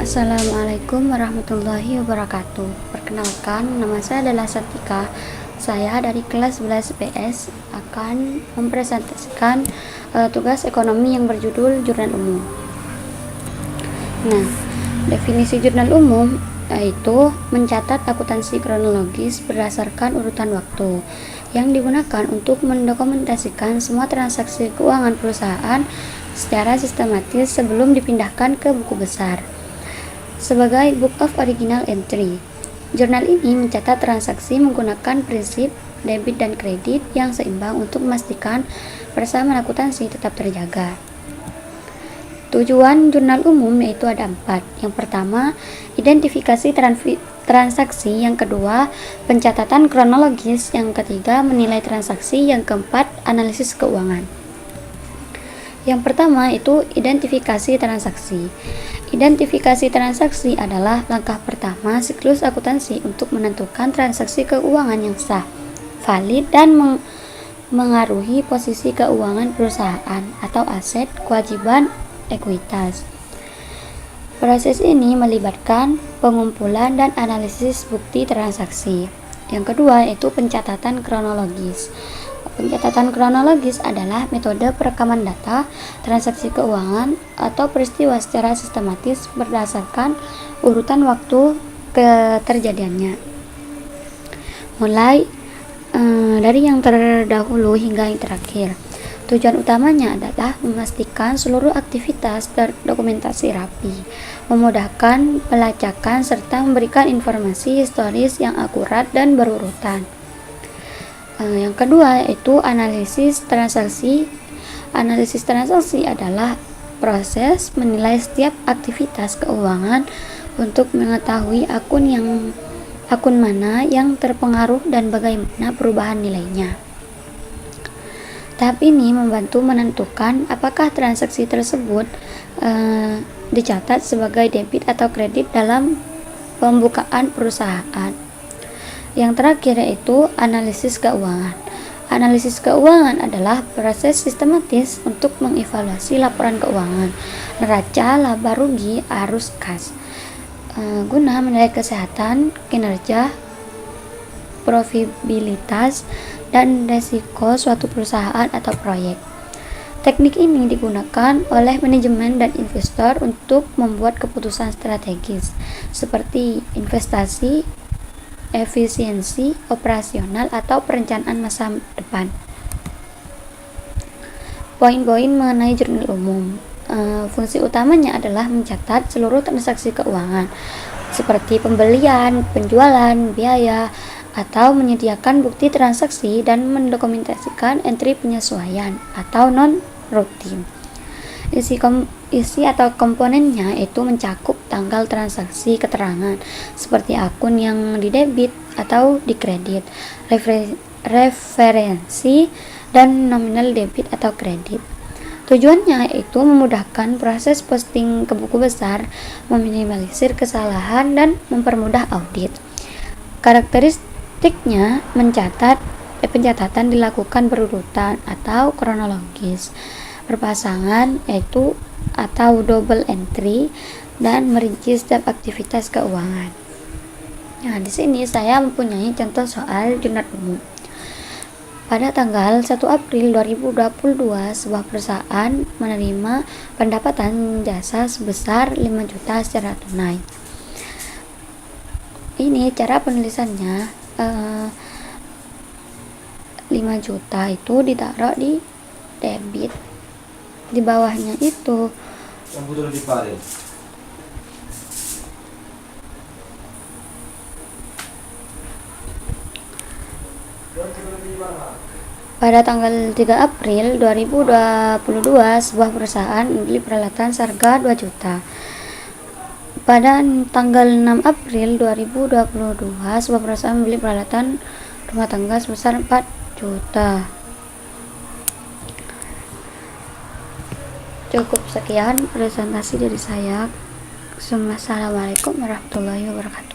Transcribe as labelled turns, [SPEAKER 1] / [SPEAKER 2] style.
[SPEAKER 1] Assalamualaikum warahmatullahi wabarakatuh. Perkenalkan, nama saya adalah Satika. Saya dari kelas 11 PS akan mempresentasikan tugas ekonomi yang berjudul Jurnal Umum. Nah, definisi jurnal umum yaitu mencatat akuntansi kronologis berdasarkan urutan waktu yang digunakan untuk mendokumentasikan semua transaksi keuangan perusahaan secara sistematis sebelum dipindahkan ke buku besar. Sebagai Book of Original Entry, jurnal ini mencatat transaksi menggunakan prinsip debit dan kredit yang seimbang untuk memastikan persamaan akuntansi tetap terjaga. Tujuan jurnal umum yaitu ada 4. Yang pertama, identifikasi transaksi. Yang kedua, pencatatan kronologis. Yang ketiga, menilai transaksi. Yang keempat, analisis keuangan. Yang pertama itu identifikasi transaksi. Identifikasi transaksi adalah langkah pertama siklus akuntansi untuk menentukan transaksi keuangan yang sah, valid, dan mengaruhi posisi keuangan perusahaan atau aset, kewajiban, ekuitas. Proses ini melibatkan pengumpulan dan analisis bukti transaksi. Yang kedua yaitu pencatatan kronologis. Pencatatan kronologis adalah metode perekaman data transaksi keuangan atau peristiwa secara sistematis berdasarkan urutan waktu keterjadiannya, mulai dari yang terdahulu hingga yang terakhir. Tujuan utamanya adalah memastikan seluruh aktivitas terdokumentasi rapi, memudahkan pelacakan, serta memberikan informasi historis yang akurat dan berurutan. Yang kedua yaitu analisis transaksi. Analisis transaksi adalah proses menilai setiap aktivitas keuangan untuk mengetahui akun mana yang terpengaruh dan bagaimana perubahan nilainya. Tahap ini membantu menentukan apakah transaksi tersebut dicatat sebagai debit atau kredit dalam pembukaan perusahaan. Yang terakhir yaitu analisis keuangan. Analisis keuangan adalah proses sistematis untuk mengevaluasi laporan keuangan, neraca, laba rugi, arus kas, guna menilai kesehatan, kinerja, profitabilitas, dan resiko suatu perusahaan atau proyek. Teknik ini digunakan oleh manajemen dan investor untuk membuat keputusan strategis seperti investasi, efisiensi operasional, atau perencanaan masa depan. Poin-poin mengenai jurnal umum. Fungsi utamanya adalah mencatat seluruh transaksi keuangan seperti pembelian, penjualan, biaya, atau menyediakan bukti transaksi dan mendokumentasikan entry penyesuaian atau non-rutin. Isi atau komponennya itu mencakup tanggal transaksi, keterangan seperti akun yang didebit atau dikredit, referensi, dan nominal debit atau kredit. Tujuannya itu memudahkan proses posting ke buku besar, meminimalisir kesalahan, dan mempermudah audit. Karakteristiknya pencatatan dilakukan berurutan atau kronologis, berpasangan yaitu atau double entry, dan merinci setiap aktivitas keuangan. Nah, di sini saya mempunyai contoh soal jurnal umum. Pada tanggal 1 April 2022, sebuah perusahaan menerima pendapatan jasa sebesar 5 juta secara tunai. Ini cara penulisannya, 5 juta itu ditaruh di debit, di bawahnya itu pada tanggal 3 April 2022 sebuah perusahaan membeli peralatan seharga 2 juta. Pada tanggal 6 April 2022 sebuah perusahaan membeli peralatan rumah tangga sebesar 4 juta. Cukup sekian presentasi dari saya. Assalamualaikum warahmatullahi wabarakatuh.